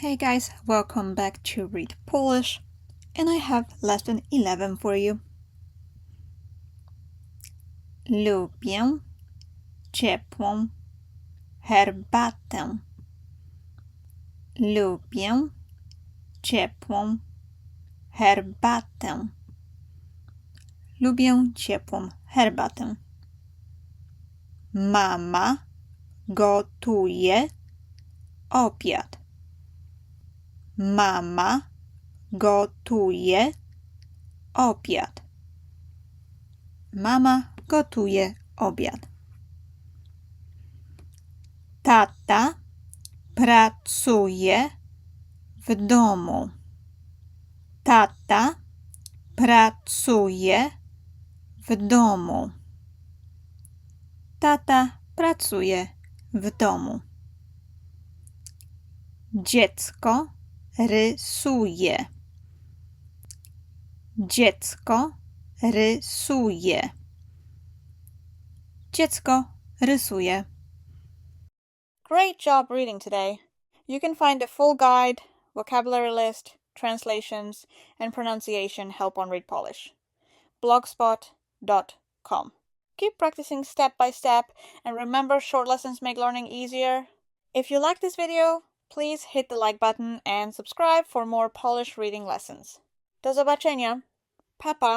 Hey guys, welcome back to Read Polish, and I have lesson 11 for you. Lubię ciepłą herbatę. Lubię ciepłą herbatę. Lubię ciepłą herbatę. Mama gotuje obiad. Mama gotuje obiad. Mama gotuje obiad. Tata pracuje w domu. Tata pracuje w domu. Tata pracuje w domu. Dziecko rysuje. Dziecko rysuje. Dziecko rysuje. Great job reading today. You can find a full guide, vocabulary list, translations, and pronunciation help on Read Polish. blogspot.com. Keep practicing step by step, and remember, short lessons make learning easier. If you like this video, please hit the like button and subscribe for more Polish reading lessons. Do zobaczenia. Pa pa!